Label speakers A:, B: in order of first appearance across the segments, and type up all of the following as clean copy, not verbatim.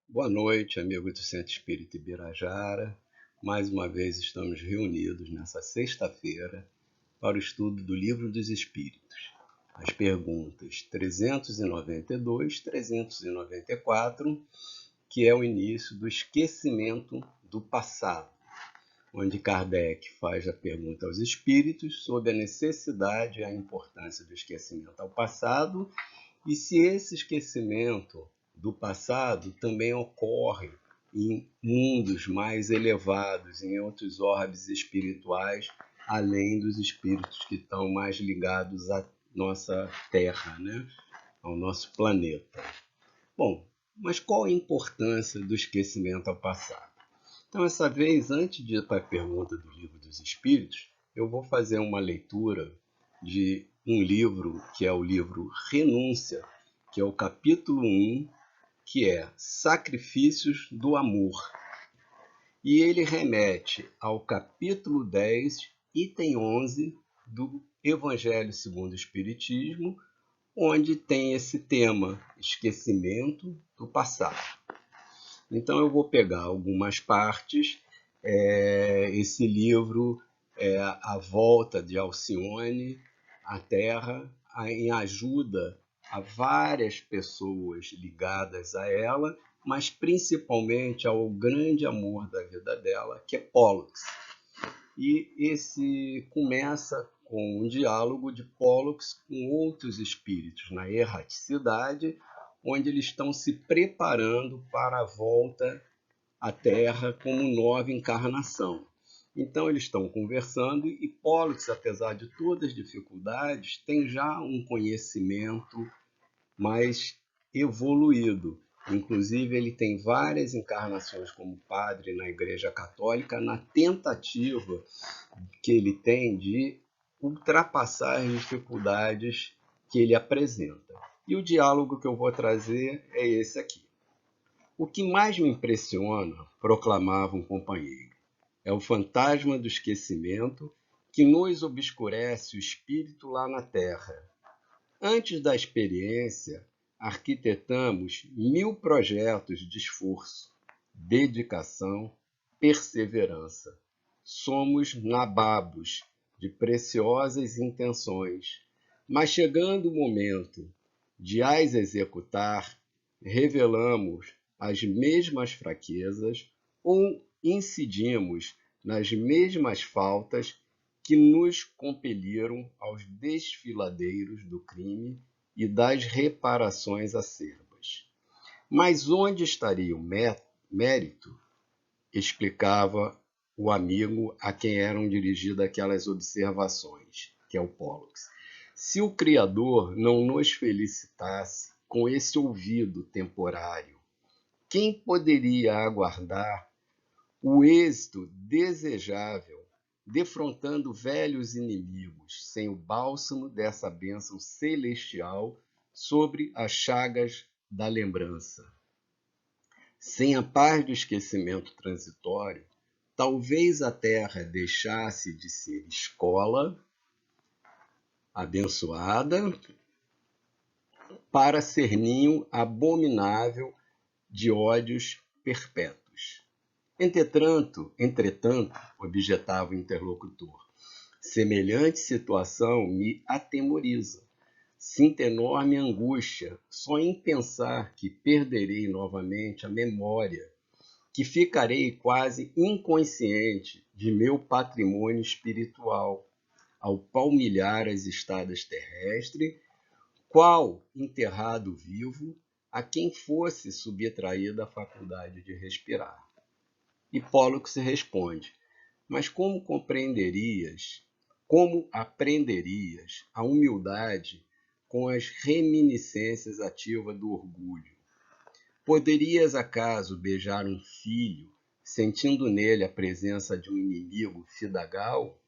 A: Boa noite, amigo do Centro Espírita Ibirajara. Mais uma vez estamos reunidos nessa sexta-feira para o estudo do Livro dos Espíritos. As perguntas 392, 394, que é o início do esquecimento do passado, onde Kardec faz a pergunta aos espíritos sobre a necessidade e a importância do esquecimento ao passado e se esse esquecimento do passado também ocorre em mundos mais elevados, em outros orbes espirituais, além dos espíritos que estão mais ligados à nossa Terra, né? Ao nosso planeta. Bom, mas qual a importância do esquecimento ao passado? Então, essa vez, antes de ir para a pergunta do Livro dos Espíritos, eu vou fazer uma leitura de um livro que é o livro Renúncia, que é o capítulo 1, que é Sacrifícios do Amor. E ele remete ao capítulo 10, item 11 do Evangelho segundo o Espiritismo, onde tem esse tema, esquecimento do passado. Então eu vou pegar algumas partes. Esse livro é a volta de Alcione à Terra, em ajuda a várias pessoas ligadas a ela, mas principalmente ao grande amor da vida dela, que é Pollux. E esse começa com um diálogo de Pollux com outros espíritos na erraticidade, onde eles estão se preparando para a volta à Terra como nova encarnação. Então eles estão conversando e Pollux, apesar de todas as dificuldades, tem já um conhecimento mais evoluído. Inclusive, ele tem várias encarnações como padre na Igreja Católica, na tentativa que ele tem de ultrapassar as dificuldades que ele apresenta. E o diálogo que eu vou trazer é esse aqui. O que mais me impressiona, proclamava um companheiro, é o fantasma do esquecimento que nos obscurece o espírito lá na Terra. Antes da experiência, arquitetamos 1000 projetos de esforço, dedicação, perseverança. Somos nababos de preciosas intenções, mas chegando o momento de as executar, revelamos as mesmas fraquezas ou incidimos nas mesmas faltas que nos compeliram aos desfiladeiros do crime e das reparações acerbas. Mas onde estaria o mérito? Explicava o amigo a quem eram dirigidas aquelas observações, que é o Pollux. Se o Criador não nos felicitasse com esse ouvido temporário, quem poderia aguardar o êxito desejável, defrontando velhos inimigos, sem o bálsamo dessa bênção celestial sobre as chagas da lembrança? Sem a paz do esquecimento transitório, talvez a Terra deixasse de ser escola abençoada para ser ninho abominável de ódios perpétuos. Entretanto, objetava o interlocutor, semelhante situação me atemoriza. Sinto enorme angústia só em pensar que perderei novamente a memória, que ficarei quase inconsciente de meu patrimônio espiritual, ao palmilhar as estradas terrestres, qual enterrado vivo a quem fosse subtraída a faculdade de respirar. E Pollux responde, mas como aprenderias a humildade com as reminiscências ativas do orgulho? Poderias acaso beijar um filho, sentindo nele a presença de um inimigo fidagal?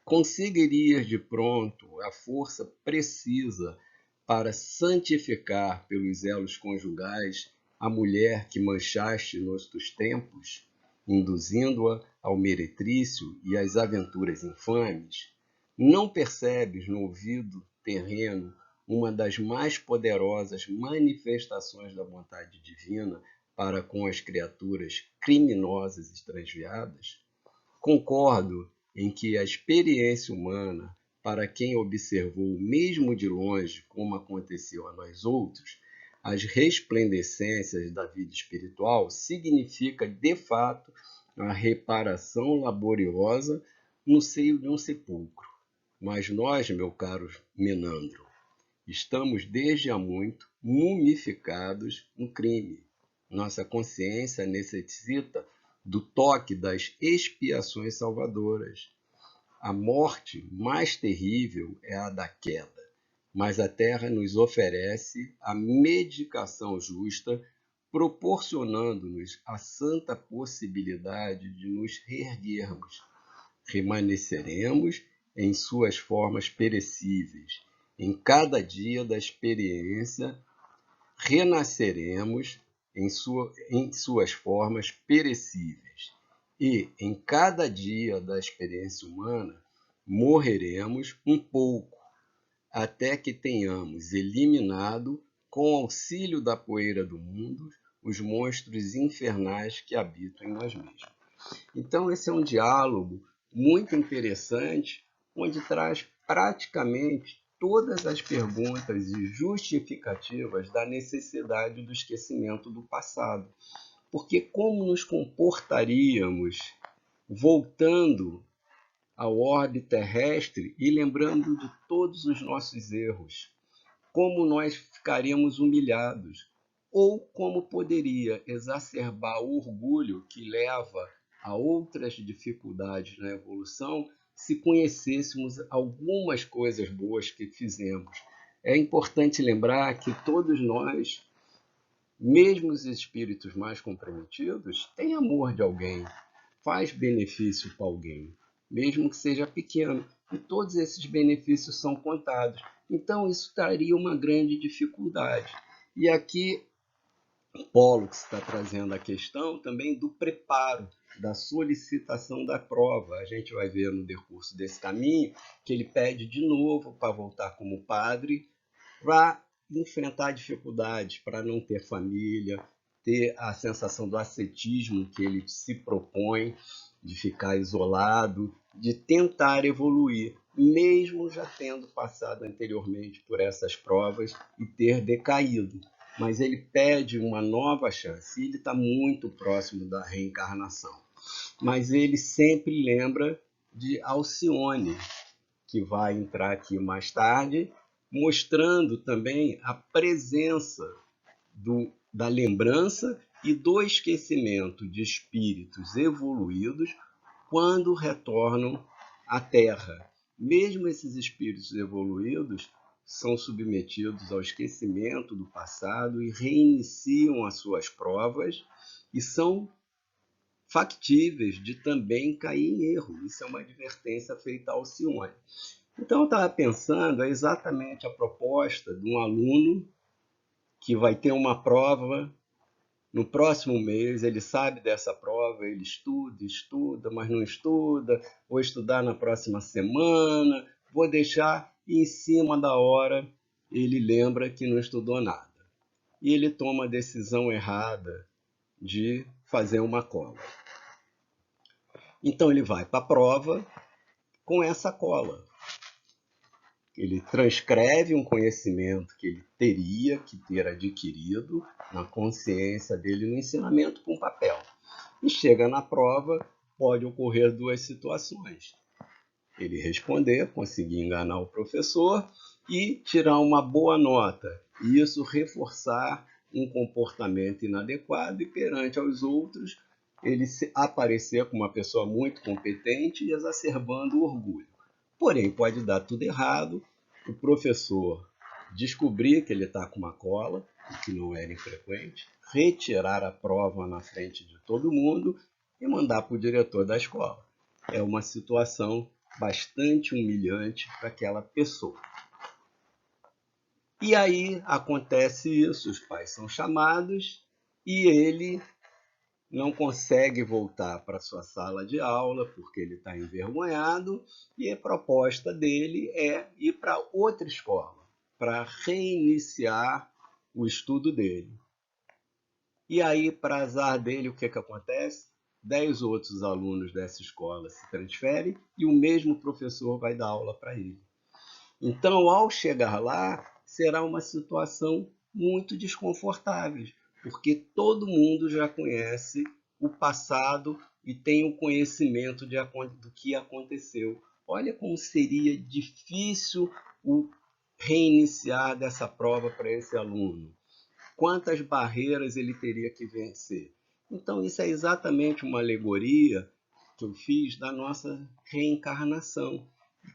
A: Conseguirias de pronto a força precisa para santificar pelos elos conjugais a mulher que manchaste nos tempos, induzindo-a ao meretrício e às aventuras infames? Não percebes no ouvido terreno uma das mais poderosas manifestações da vontade divina para com as criaturas criminosas e transviadas? Concordo em que a experiência humana, para quem observou mesmo de longe como aconteceu a nós outros, as resplandecências da vida espiritual significa, de fato, a reparação laboriosa no seio de um sepulcro. Mas nós, meu caro Menandro, estamos desde há muito mumificados no crime. Nossa consciência necessita do toque das expiações salvadoras. A morte mais terrível é a da queda, mas a Terra nos oferece a medicação justa, proporcionando-nos a santa possibilidade de nos reerguermos. Remanesceremos em suas formas perecíveis. Em cada dia da experiência, renasceremos em suas formas perecíveis. E, em cada dia da experiência humana, morreremos um pouco, até que tenhamos eliminado, com auxílio da poeira do mundo, os monstros infernais que habitam em nós mesmos. Então, esse é um diálogo muito interessante, onde traz praticamente todas as perguntas e justificativas da necessidade do esquecimento do passado. Porque como nos comportaríamos voltando ao orbe terrestre e lembrando de todos os nossos erros? Como nós ficaríamos humilhados? Ou como poderia exacerbar o orgulho que leva a outras dificuldades na evolução se conhecêssemos algumas coisas boas que fizemos? É importante lembrar que todos nós, mesmo os espíritos mais comprometidos, têm amor de alguém, faz benefício para alguém, mesmo que seja pequeno, e todos esses benefícios são contados. Então, isso traria uma grande dificuldade. E aqui, Pollux está trazendo a questão também do preparo, da solicitação da prova. A gente vai ver no decurso desse caminho que ele pede de novo para voltar como padre, para enfrentar dificuldades, para não ter família, ter a sensação do ascetismo que ele se propõe, de ficar isolado, de tentar evoluir, mesmo já tendo passado anteriormente por essas provas e ter decaído. Mas ele pede uma nova chance, e ele está muito próximo da reencarnação. Mas ele sempre lembra de Alcione, que vai entrar aqui mais tarde, mostrando também a presença da lembrança e do esquecimento de espíritos evoluídos quando retornam à Terra. Mesmo esses espíritos evoluídos são submetidos ao esquecimento do passado e reiniciam as suas provas e são factíveis de também cair em erro. Isso é uma advertência feita a Alcione. Então, eu estava pensando exatamente a proposta de um aluno que vai ter uma prova no próximo mês, ele sabe dessa prova, ele estuda, mas não estuda, vou estudar na próxima semana, vou deixar, e em cima da hora ele lembra que não estudou nada. E ele toma a decisão errada de fazer uma cola. Então ele vai para a prova com essa cola. Ele transcreve um conhecimento que ele teria que ter adquirido na consciência dele no ensinamento com papel. E chega na prova, pode ocorrer duas situações. Ele responder, conseguir enganar o professor e tirar uma boa nota. E isso reforçar um comportamento inadequado e perante aos outros ele aparecer como uma pessoa muito competente e exacerbando o orgulho. Porém, pode dar tudo errado, o professor descobrir que ele está com uma cola, que não era infrequente, retirar a prova na frente de todo mundo e mandar para o diretor da escola. É uma situação bastante humilhante para aquela pessoa. E aí acontece isso, os pais são chamados e ele não consegue voltar para sua sala de aula porque ele está envergonhado, e a proposta dele é ir para outra escola, para reiniciar o estudo dele. E aí, para azar dele, o que acontece? 10 outros alunos dessa escola se transferem e o mesmo professor vai dar aula para ele. Então, ao chegar lá, será uma situação muito desconfortável, porque todo mundo já conhece o passado e tem o conhecimento do que aconteceu. Olha como seria difícil o reiniciar dessa prova para esse aluno. Quantas barreiras ele teria que vencer. Então, isso é exatamente uma alegoria que eu fiz da nossa reencarnação.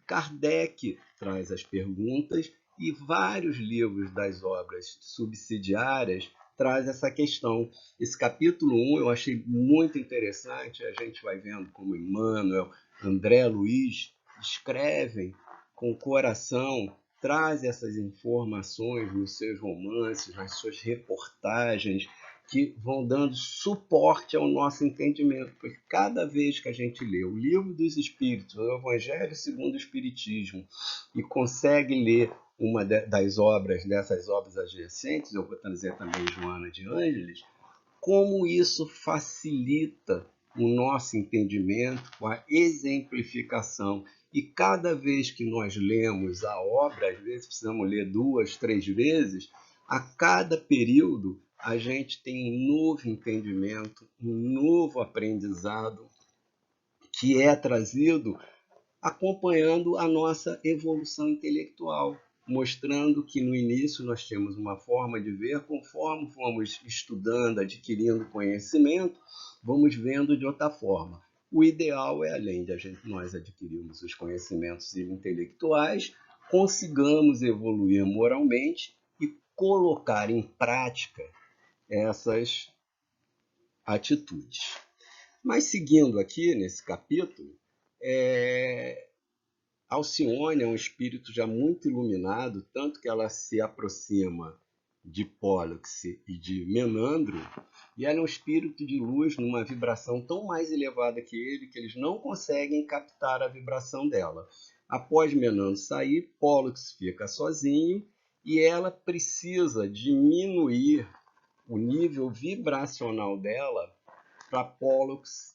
A: Kardec traz as perguntas e vários livros das obras subsidiárias traz essa questão. Esse capítulo 1 eu achei muito interessante, a gente vai vendo como Emmanuel, André Luiz escrevem com coração, traz essas informações nos seus romances, nas suas reportagens, que vão dando suporte ao nosso entendimento, porque cada vez que a gente lê o Livro dos Espíritos, o Evangelho segundo o Espiritismo, e consegue ler uma das obras, dessas obras adjacentes, eu vou trazer também Joana de Ângeles, como isso facilita o nosso entendimento com a exemplificação. E cada vez que nós lemos a obra, às vezes precisamos ler 2, 3 vezes, a cada período a gente tem um novo entendimento, um novo aprendizado que é trazido acompanhando a nossa evolução intelectual, mostrando que no início nós tínhamos uma forma de ver, conforme vamos estudando, adquirindo conhecimento, vamos vendo de outra forma. O ideal é, além de nós adquirirmos os conhecimentos intelectuais, consigamos evoluir moralmente e colocar em prática essas atitudes. Mas seguindo aqui nesse capítulo, Alcione é um espírito já muito iluminado, tanto que ela se aproxima de Pólux e de Menandro, e ela é um espírito de luz numa vibração tão mais elevada que ele, que eles não conseguem captar a vibração dela. Após Menandro sair, Pólux fica sozinho e ela precisa diminuir o nível vibracional dela para Pólux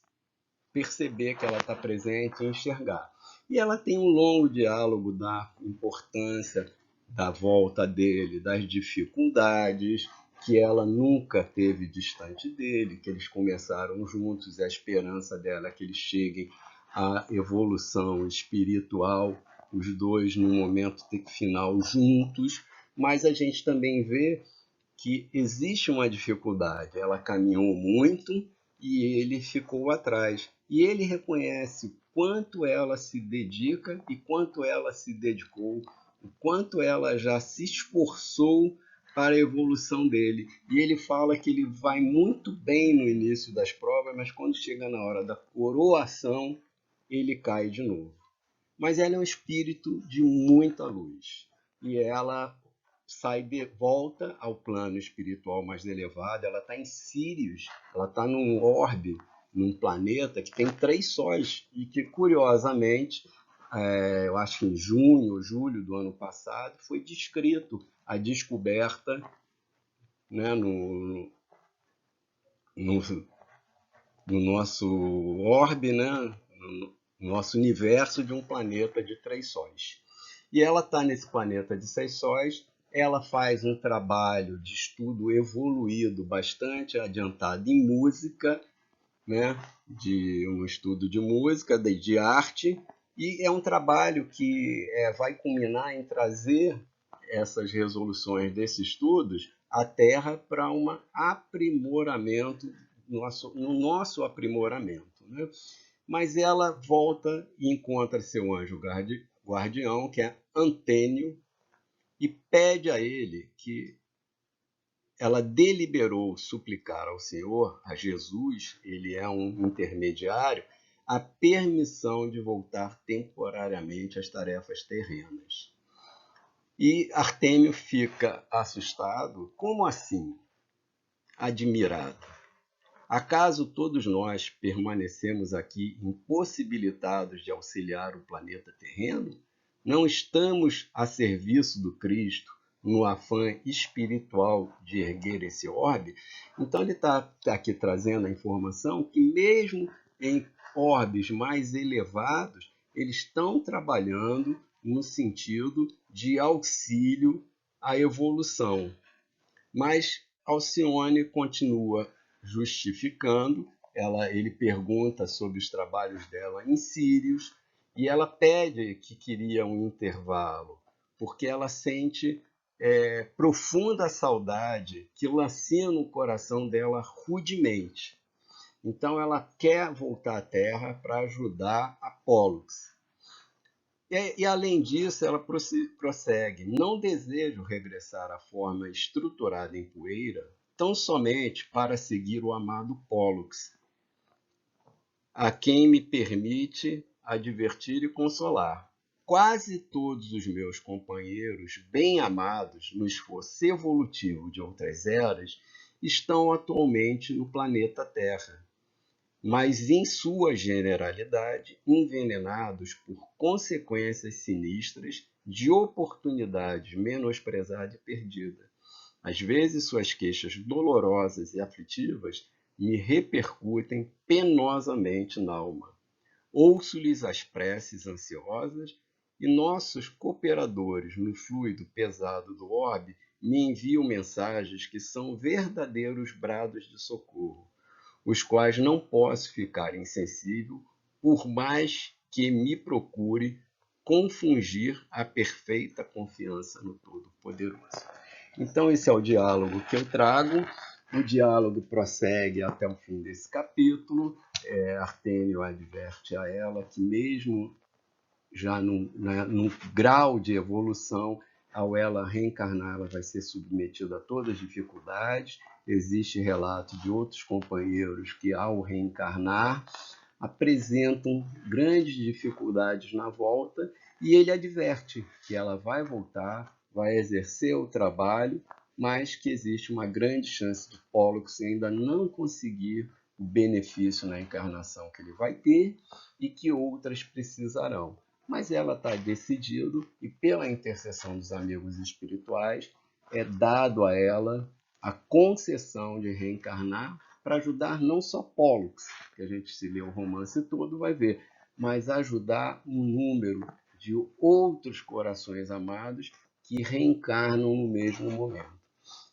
A: perceber que ela está presente e enxergar. E ela tem um longo diálogo da importância da volta dele, das dificuldades, que ela nunca teve distante dele, que eles começaram juntos e a esperança dela é que eles cheguem à evolução espiritual, os dois num momento final juntos, mas a gente também vê que existe uma dificuldade. Ela caminhou muito e ele ficou atrás. E ele reconhece o quanto ela se dedica e quanto ela se dedicou, o quanto ela já se esforçou para a evolução dele. E ele fala que ele vai muito bem no início das provas, mas quando chega na hora da coroação, ele cai de novo. Mas ela é um espírito de muita luz. E ela volta ao plano espiritual mais elevado, ela está em Sírius, ela está num orbe, num planeta que tem 3 sóis e que, curiosamente, eu acho que em junho ou julho do ano passado, foi descrito a descoberta, né, no nosso orbe, né, no nosso universo, de um planeta de 3 sóis. E ela está nesse planeta de 6 sóis. Ela faz um trabalho de estudo evoluído, bastante adiantado em música, né? De um estudo de música, de arte, e é um trabalho que vai culminar em trazer essas resoluções desses estudos à Terra para um aprimoramento, no nosso aprimoramento, né? Mas ela volta e encontra seu anjo guardião, que é Antênio, e pede a ele que ela deliberou suplicar ao Senhor, a Jesus, ele é um intermediário, a permissão de voltar temporariamente às tarefas terrenas. E Artêmio fica assustado. Como assim? Admirado. Acaso todos nós permanecemos aqui impossibilitados de auxiliar o planeta terreno? Não estamos a serviço do Cristo, no afã espiritual de erguer esse orbe. Então ele está aqui trazendo a informação que mesmo em orbes mais elevados, eles estão trabalhando no sentido de auxílio à evolução. Mas Alcione continua justificando, ele pergunta sobre os trabalhos dela em Sírios e ela pede que queria um intervalo, porque ela sente profunda saudade que lancia no coração dela rudemente. Então ela quer voltar à Terra para ajudar a Pólux. E além disso, ela prossegue: não desejo regressar à forma estruturada em poeira tão somente para seguir o amado Pólux, a quem me permite advertir e consolar. Quase todos os meus companheiros bem amados no esforço evolutivo de outras eras estão atualmente no planeta Terra, mas em sua generalidade envenenados por consequências sinistras de oportunidades menosprezada e perdida. Às vezes suas queixas dolorosas e aflitivas me repercutem penosamente na alma. Ouço-lhes as preces ansiosas e nossos cooperadores no fluido pesado do orbe me enviam mensagens que são verdadeiros brados de socorro, os quais não posso ficar insensível, por mais que me procure confungir a perfeita confiança no Todo-Poderoso. Então, esse é o diálogo que eu trago. O diálogo prossegue até o fim desse capítulo. Artêmio adverte a ela que, mesmo já num grau de evolução, ao ela reencarnar, ela vai ser submetida a todas as dificuldades. Existe relato de outros companheiros que, ao reencarnar, apresentam grandes dificuldades na volta, e ele adverte que ela vai voltar, vai exercer o trabalho, mas que existe uma grande chance de Pólux ainda não conseguir o benefício na encarnação que ele vai ter e que outras precisarão. Mas ela está decidida e, pela intercessão dos amigos espirituais, é dado a ela a concessão de reencarnar para ajudar não só Pólux, que a gente se lê o romance todo vai ver, mas ajudar um número de outros corações amados que reencarnam no mesmo momento.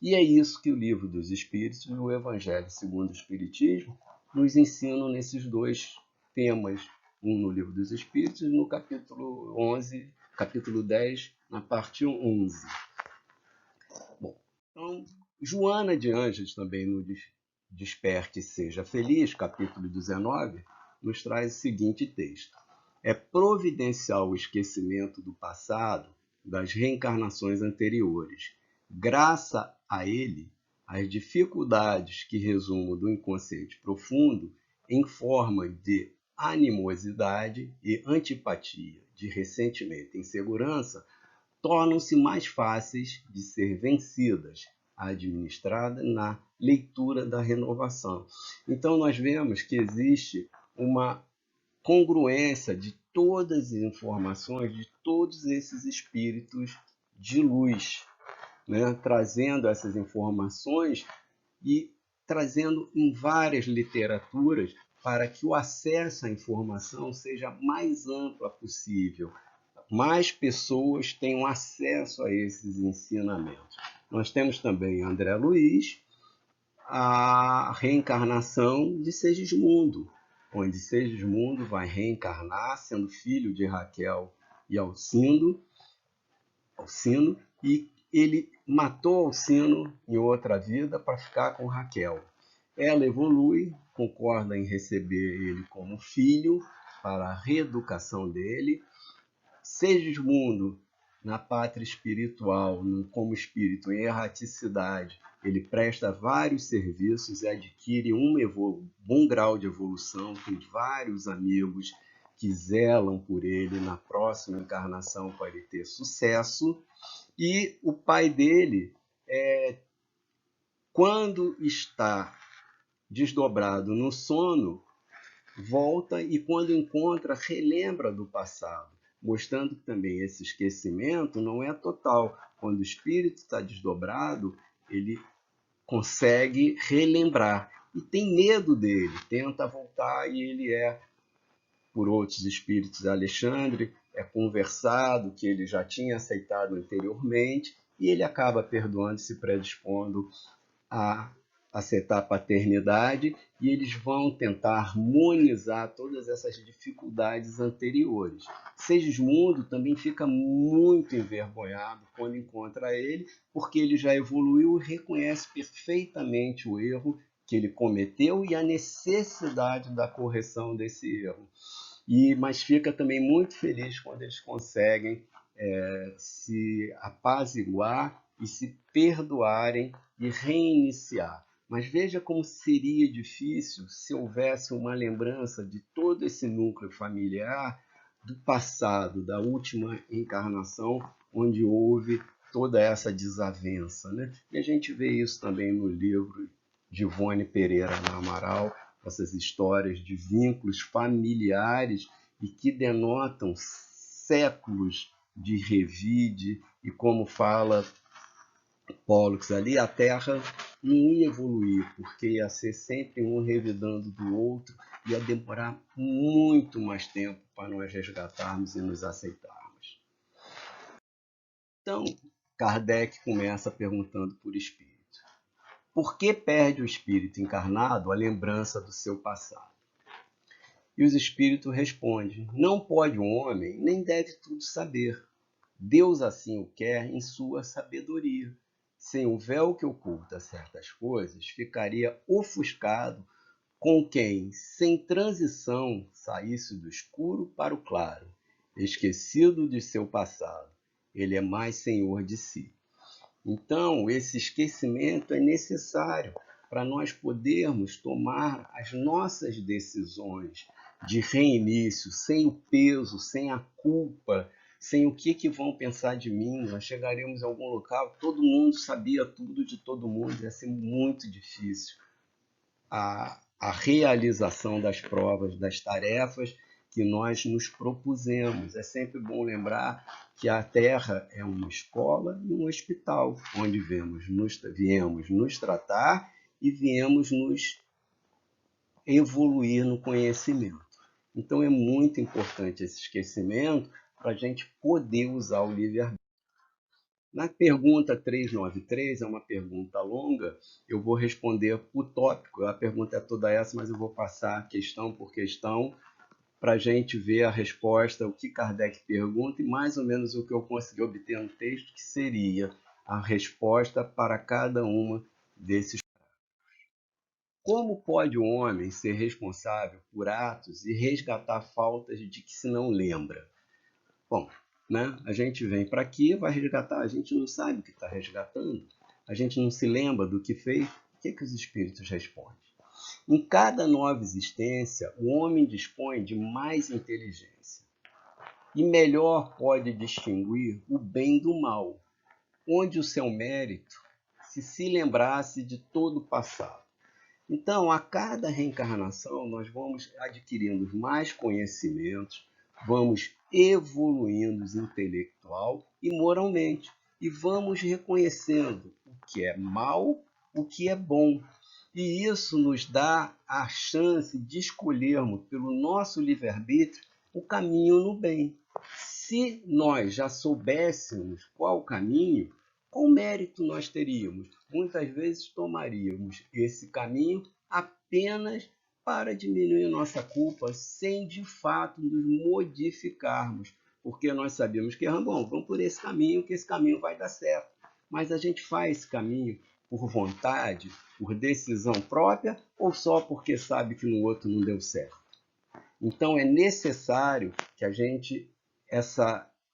A: E é isso que o Livro dos Espíritos e o Evangelho segundo o Espiritismo nos ensinam nesses dois temas, um no Livro dos Espíritos e no capítulo 11, capítulo 10, na parte 11. Bom, então, Joana de Ângeles, também no Desperte e Seja Feliz, capítulo 19, nos traz o seguinte texto: é providencial o esquecimento do passado, das reencarnações anteriores. Graças a ele, as dificuldades que resumam do inconsciente profundo, em forma de animosidade e antipatia, de ressentimento e insegurança, tornam-se mais fáceis de ser vencidas, administradas na leitura da renovação. Então, nós vemos que existe uma congruência de todas as informações de todos esses espíritos de luz, né? Trazendo essas informações e trazendo em várias literaturas para que o acesso à informação seja mais ampla possível, mais pessoas tenham acesso a esses ensinamentos. Nós temos também André Luiz, a reencarnação de Segismundo, onde Segismundo vai reencarnar sendo filho de Raquel e Alcino, e ele matou Alcino em outra vida para ficar com Raquel. Ela evolui, concorda em receber ele como filho para a reeducação dele. Segismundo, na pátria espiritual, como espírito em erraticidade, ele presta vários serviços e adquire bom grau de evolução, tem vários amigos que zelam por ele na próxima encarnação para ele ter sucesso. E o pai dele, quando está desdobrado no sono, volta e, quando encontra, relembra do passado, mostrando que também esse esquecimento não é total, Quando o espírito está desdobrado, ele consegue relembrar e tem medo dele, tenta voltar e ele por outros espíritos, Alexandre, é conversado que ele já tinha aceitado anteriormente e ele acaba perdoando, se predispondo a aceitar a paternidade e eles vão tentar harmonizar todas essas dificuldades anteriores. Segismundo também fica muito envergonhado quando encontra ele, porque ele já evoluiu e reconhece perfeitamente o erro que ele cometeu e a necessidade da correção desse erro. Mas fica também muito feliz quando eles conseguem se apaziguar e se perdoarem e reiniciar. Mas veja como seria difícil se houvesse uma lembrança de todo esse núcleo familiar do passado, da última encarnação, onde houve toda essa desavença, né? E a gente vê isso também no livro de Ivone Pereira Amaral, essas histórias de vínculos familiares e que denotam séculos de revide, e como fala Pollux ali, a Terra não ia evoluir, porque ia ser sempre um revidando do outro, ia demorar muito mais tempo para nós resgatarmos e nos aceitarmos. Então, Kardec começa perguntando por espírito. Por que perde o espírito encarnado a lembrança do seu passado? E os espíritos respondem: não pode o homem, nem deve tudo saber. Deus assim o quer em sua sabedoria. Sem o véu que oculta certas coisas, ficaria ofuscado com quem, sem transição, saísse do escuro para o claro, esquecido de seu passado. Ele é mais senhor de si. Então, esse esquecimento é necessário para nós podermos tomar as nossas decisões de reinício, sem o peso, sem a culpa, sem o que vão pensar de mim. Nós chegaremos a algum local, todo mundo sabia tudo de todo mundo, ia ser muito difícil a realização das provas, das tarefas que nós nos propusemos. É sempre bom lembrar que a Terra é uma escola e um hospital, onde viemos nos tratar e viemos nos evoluir no conhecimento. Então é muito importante esse esquecimento para a gente poder usar o livre-arbítrio. Na pergunta 393, é uma pergunta longa, eu vou responder o tópico. A pergunta é toda essa, mas eu vou passar questão por questão para a gente ver a resposta, o que Kardec pergunta e mais ou menos o que eu consegui obter no texto, que seria a resposta para cada uma desses. Como pode o homem ser responsável por atos e resgatar faltas de que se não lembra? Bom, né? A gente vem para aqui, vai resgatar, a gente não sabe o que está resgatando, a gente não se lembra do que fez. O que os espíritos respondem? Em cada nova existência, o homem dispõe de mais inteligência e melhor pode distinguir o bem do mal, onde o seu mérito se lembrasse de todo o passado. Então, a cada reencarnação, nós vamos adquirindo mais conhecimentos, vamos evoluindo intelectual e moralmente, e vamos reconhecendo o que é mal, o que é bom. E isso nos dá a chance de escolhermos, pelo nosso livre-arbítrio, o caminho no bem. Se nós já soubéssemos qual o caminho, qual mérito nós teríamos? Muitas vezes tomaríamos esse caminho apenas para diminuir nossa culpa, sem de fato nos modificarmos, porque nós sabemos que vamos por esse caminho, que esse caminho vai dar certo. Mas a gente faz esse caminho por vontade, por decisão própria, ou só porque sabe que no outro não deu certo? Então é necessário que a gente,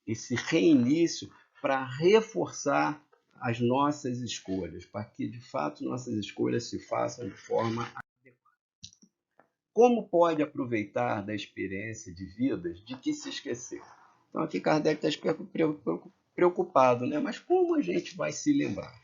A: esse reinício, para reforçar as nossas escolhas, para que de fato nossas escolhas se façam de forma adequada. Como pode aproveitar da experiência de vidas de que se esqueceu? Então aqui Kardec está preocupado, né? Mas como a gente vai se lembrar?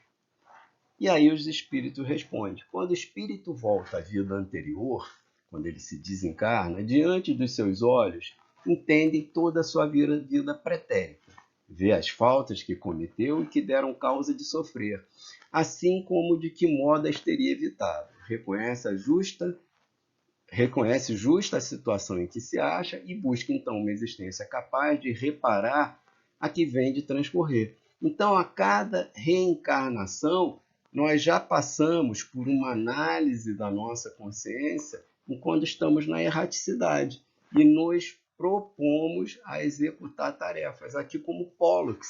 A: E aí os espíritos respondem: quando o espírito volta à vida anterior, quando ele se desencarna, diante dos seus olhos, entendem toda a sua vida pretérita. vê as faltas que cometeu e que deram causa de sofrer, assim como de que modo as teria evitado. Reconhece justa a situação em que se acha e busca então uma existência capaz de reparar a que vem de transcorrer. Então, a cada reencarnação, nós já passamos por uma análise da nossa consciência enquanto estamos na erraticidade e nos propomos a executar tarefas. Aqui como Pollux,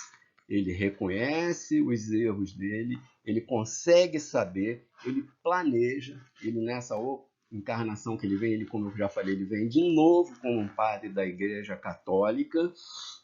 A: ele reconhece os erros dele, ele consegue saber, ele planeja, ele nessa encarnação que ele vem, ele, como eu já falei, ele vem de novo como um padre da Igreja Católica,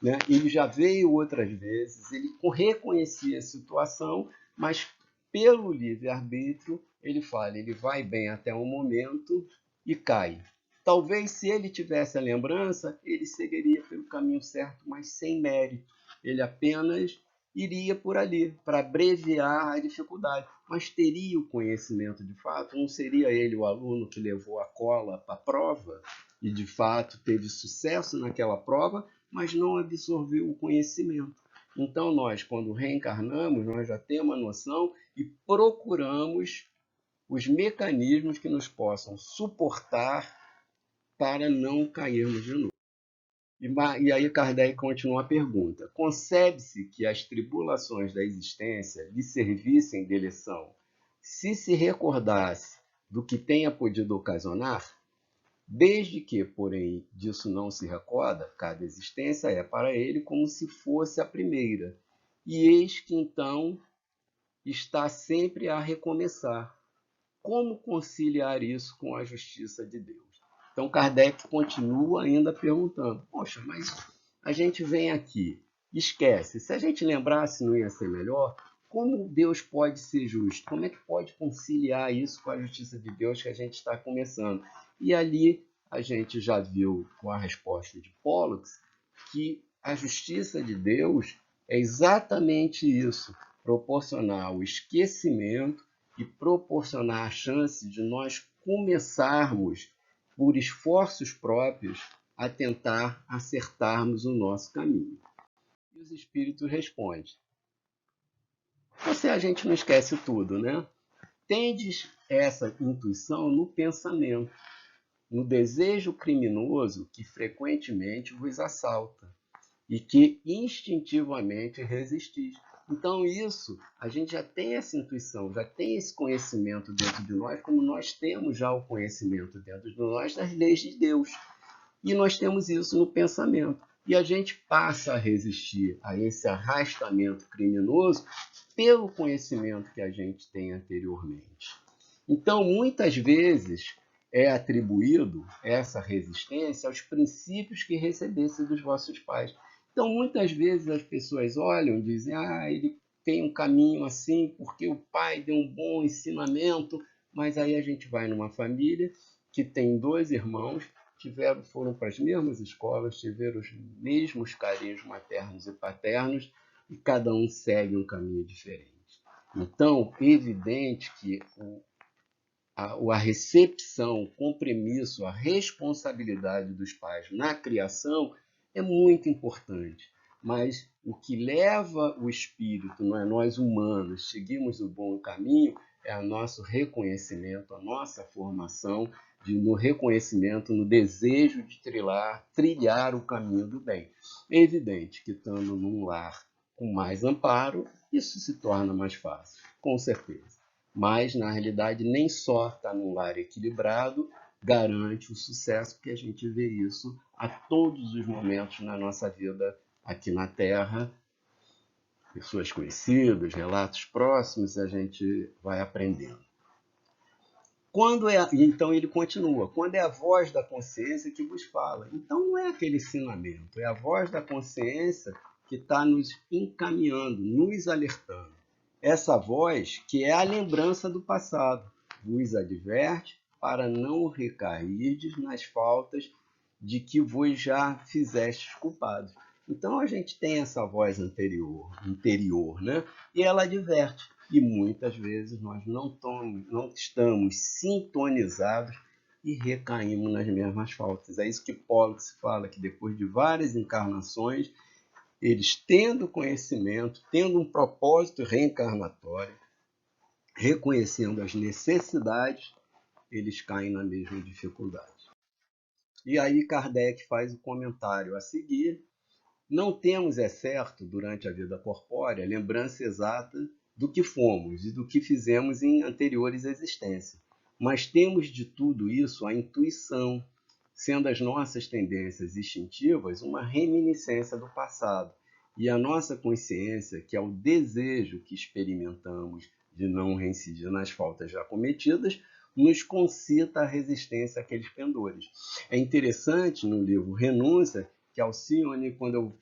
A: né? Ele já veio outras vezes, ele reconhecia a situação, mas pelo livre-arbítrio, ele fala, ele vai bem até um momento e cai. Talvez se ele tivesse a lembrança, ele seguiria pelo caminho certo, mas sem mérito. Ele apenas iria por ali, para abreviar a dificuldade, mas teria o conhecimento de fato, não seria ele o aluno que levou a cola para a prova e de fato teve sucesso naquela prova, mas não absorveu o conhecimento. Então nós, quando reencarnamos, nós já temos uma noção e procuramos os mecanismos que nos possam suportar para não cairmos de novo. E aí Kardec continua a pergunta: concebe-se que as tribulações da existência lhe servissem de lição, se recordasse do que tenha podido ocasionar? Desde que, porém, disso não se recorda, cada existência é para ele como se fosse a primeira. E eis que então está sempre a recomeçar. Como conciliar isso com a justiça de Deus? Então Kardec continua ainda perguntando: poxa, mas a gente vem aqui, esquece, se a gente lembrasse não ia ser melhor? Como Deus pode ser justo? Como é que pode conciliar isso com a justiça de Deus que a gente está começando? E ali a gente já viu com a resposta de Pollux que a justiça de Deus é exatamente isso, proporcionar o esquecimento e proporcionar a chance de nós começarmos, por esforços próprios, a tentar acertarmos o nosso caminho. E os espíritos respondem: a gente não esquece tudo, né? Tendes essa intuição no pensamento, no desejo criminoso que frequentemente vos assalta e que instintivamente resistis. Então, isso, a gente já tem essa intuição, já tem esse conhecimento dentro de nós, como nós temos já o conhecimento dentro de nós das leis de Deus. E nós temos isso no pensamento. E a gente passa a resistir a esse arrastamento criminoso pelo conhecimento que a gente tem anteriormente. Então, muitas vezes, é atribuído essa resistência aos princípios que recebesse dos vossos pais. Então, muitas vezes as pessoas olham e dizem: ele tem um caminho assim porque o pai deu um bom ensinamento, mas aí a gente vai numa família que tem dois irmãos, foram para as mesmas escolas, tiveram os mesmos carinhos maternos e paternos, e cada um segue um caminho diferente. Então, é evidente que a recepção, o compromisso, a responsabilidade dos pais na criação é muito importante. Mas o que leva o espírito, nós humanos, seguimos o bom caminho, é o nosso reconhecimento, a nossa formação, no reconhecimento, no desejo de trilhar o caminho do bem. É evidente que estando num lar com mais amparo, isso se torna mais fácil, com certeza. Mas, na realidade, nem só estar num lar equilibrado garante o sucesso, porque a gente vê isso a todos os momentos na nossa vida aqui na Terra. Pessoas conhecidas, relatos próximos, a gente vai aprendendo. Então ele continua: quando é a voz da consciência que vos fala. Então não é aquele ensinamento, é a voz da consciência que está nos encaminhando, nos alertando. Essa voz que é a lembrança do passado, vos adverte para não recairdes nas faltas de que vos já fizestes culpados. Então a gente tem essa voz interior, né? E ela adverte. E muitas vezes nós não estamos sintonizados e recaímos nas mesmas faltas. É isso que Pollux fala, que depois de várias encarnações, eles tendo conhecimento, tendo um propósito reencarnatório, reconhecendo as necessidades, eles caem na mesma dificuldade. E aí Kardec faz o comentário a seguir: não temos, é certo, durante a vida corpórea, lembrança exata do que fomos e do que fizemos em anteriores existências, mas temos de tudo isso a intuição, sendo as nossas tendências instintivas uma reminiscência do passado, e a nossa consciência, que é o desejo que experimentamos de não reincidir nas faltas já cometidas, nos concita a resistência àqueles pendores. É interessante no livro Renúncia que Alcione, quando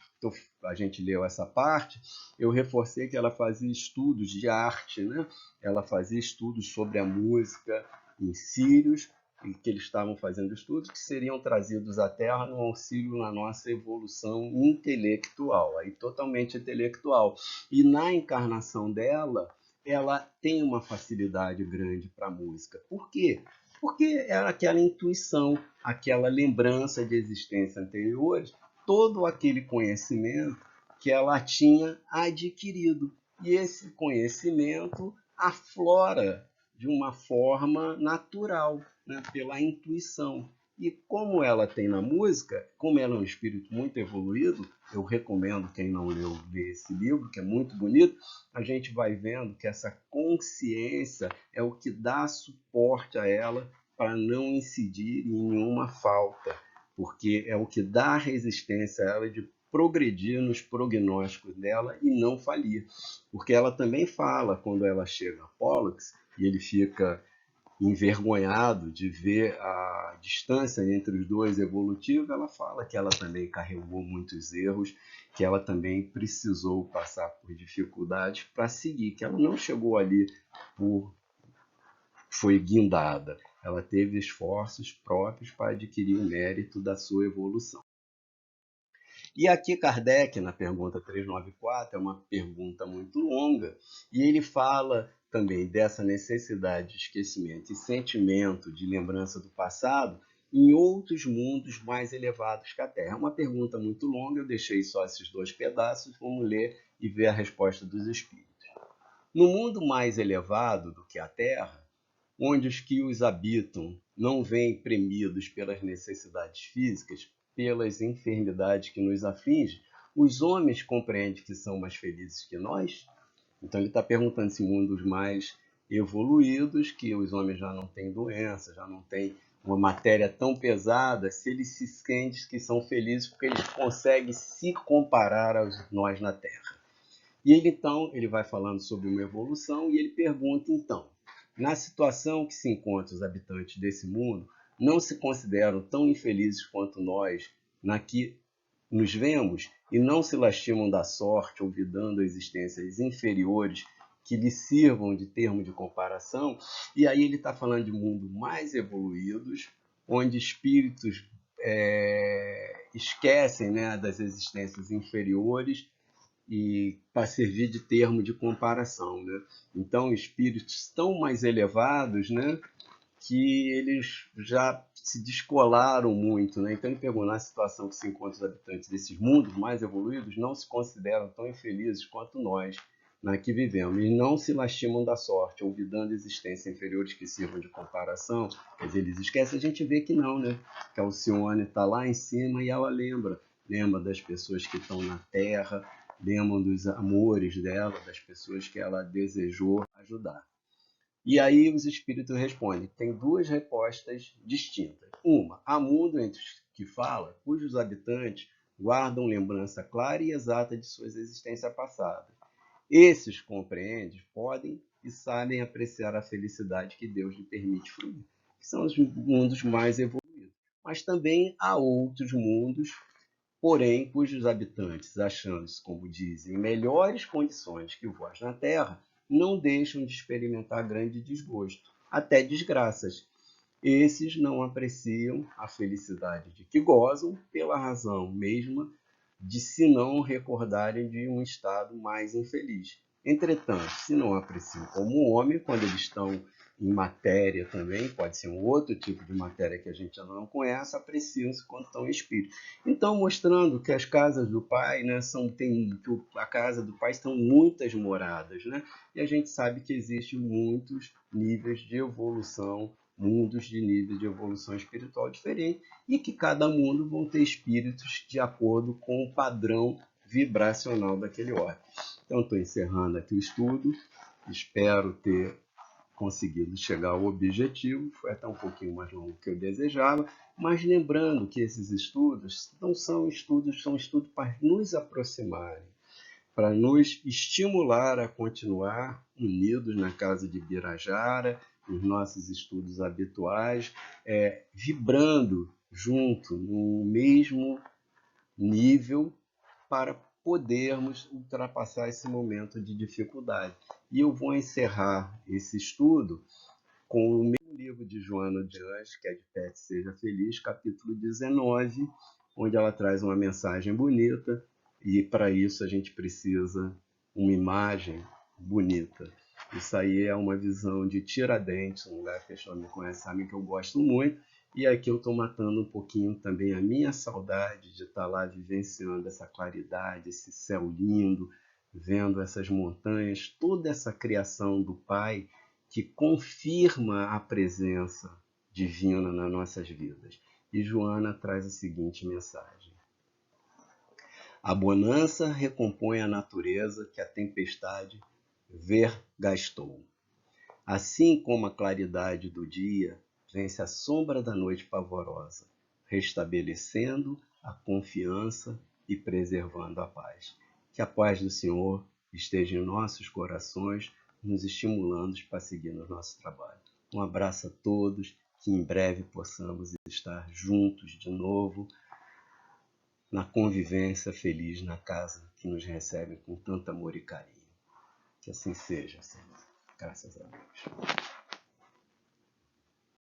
A: a gente leu essa parte, eu reforcei que ela fazia estudos de arte, né? Ela fazia estudos sobre a música em sírios, e que eles estavam fazendo estudos que seriam trazidos à Terra no auxílio na nossa evolução intelectual, aí totalmente intelectual. E na encarnação dela, ela tem uma facilidade grande para a música. Por quê? Porque é aquela intuição, aquela lembrança de existências anteriores, todo aquele conhecimento que ela tinha adquirido. E esse conhecimento aflora de uma forma natural, né, pela intuição. E como ela tem na música, como ela é um espírito muito evoluído, eu recomendo quem não leu ler esse livro, que é muito bonito, a gente vai vendo que essa consciência é o que dá suporte a ela para não incidir em nenhuma falta, porque é o que dá resistência a ela de progredir nos prognósticos dela e não falir. Porque ela também fala, quando ela chega a Pollux, e ele fica envergonhado de ver a distância entre os dois evolutiva, ela fala que ela também carregou muitos erros, que ela também precisou passar por dificuldades para seguir, que ela não chegou ali foi guindada. Ela teve esforços próprios para adquirir o mérito da sua evolução. E aqui Kardec, na pergunta 394, é uma pergunta muito longa, e ele fala também dessa necessidade de esquecimento e sentimento de lembrança do passado em outros mundos mais elevados que a Terra. É uma pergunta muito longa, eu deixei só esses dois pedaços, vamos ler e ver a resposta dos espíritos. No mundo mais elevado do que a Terra, onde os que os habitam não vêm premidos pelas necessidades físicas, pelas enfermidades que nos afligem, os homens compreendem que são mais felizes que nós? Então ele está perguntando se mundos mais evoluídos, que os homens já não têm doença, já não têm uma matéria tão pesada, se eles se sentem que são felizes porque eles conseguem se comparar a nós na Terra. E ele então ele vai falando sobre uma evolução e ele pergunta então, na situação que se encontram os habitantes desse mundo, não se consideram tão infelizes quanto nós na que nos vemos e não se lastimam da sorte, olvidando existências inferiores que lhes sirvam de termo de comparação. E aí ele está falando de mundos mais evoluídos, onde espíritos esquecem, né, das existências inferiores e para servir de termo de comparação, né? Então, espíritos tão mais elevados, né, que eles já se descolaram muito, né? Então ele pegou na situação que se encontram os habitantes desses mundos mais evoluídos, não se consideram tão infelizes quanto nós, né, que vivemos, e não se lastimam da sorte, olvidando existências inferiores que sirvam de comparação. Quer dizer, eles esquecem, a gente vê que não, né? Que a Alcione está lá em cima e ela lembra das pessoas que estão na Terra, lembra dos amores dela, das pessoas que ela desejou ajudar. E aí os espíritos respondem. Tem duas respostas distintas. Uma, há mundo entre os que fala, cujos habitantes guardam lembrança clara e exata de suas existências passadas. Esses compreendem, podem e sabem apreciar a felicidade que Deus lhe permite fruir, que são os mundos mais evoluídos. Mas também há outros mundos, porém, cujos habitantes, achando-se, como dizem, em melhores condições que vós na Terra, não deixam de experimentar grande desgosto, até desgraças. Esses não apreciam a felicidade de que gozam pela razão mesma de se não recordarem de um estado mais infeliz. Entretanto, se não apreciam como homem, quando eles estão em matéria também, pode ser um outro tipo de matéria que a gente ainda não conhece, apreciam-se quando estão em espírito. Então, mostrando que as casas do Pai, né, a casa do Pai são muitas moradas, né? E a gente sabe que existem muitos níveis de evolução, mundos de níveis de evolução espiritual diferentes, e que cada mundo vão ter espíritos de acordo com o padrão vibracional daquele orbe. Então, estou encerrando aqui o estudo, espero ter conseguido chegar ao objetivo, foi até um pouquinho mais longo do que eu desejava, mas lembrando que esses estudos não são estudos, são estudos para nos aproximarem, para nos estimular a continuar unidos na casa de Birajara, nos nossos estudos habituais, vibrando junto no mesmo nível para podermos ultrapassar esse momento de dificuldade. E eu vou encerrar esse estudo com o mesmo livro de Joana de Anjos, que é De Pé Seja Feliz, capítulo 19, onde ela traz uma mensagem bonita, e para isso a gente precisa uma imagem bonita. Isso aí é uma visão de Tiradentes, um lugar que a me conhece, sabe que eu gosto muito, e aqui eu estou matando um pouquinho também a minha saudade de estar lá vivenciando essa claridade, esse céu lindo, vendo essas montanhas, toda essa criação do Pai que confirma a presença divina nas nossas vidas. E Joana traz a seguinte mensagem: a bonança recompõe a natureza que a tempestade vergastou. Assim como a claridade do dia vence a sombra da noite pavorosa, restabelecendo a confiança e preservando a paz. Que a paz do Senhor esteja em nossos corações, nos estimulando para seguir no nosso trabalho. Um abraço a todos, que em breve possamos estar juntos de novo, na convivência feliz na casa que nos recebe com tanto amor e carinho. Que assim seja, Senhor. Graças a Deus.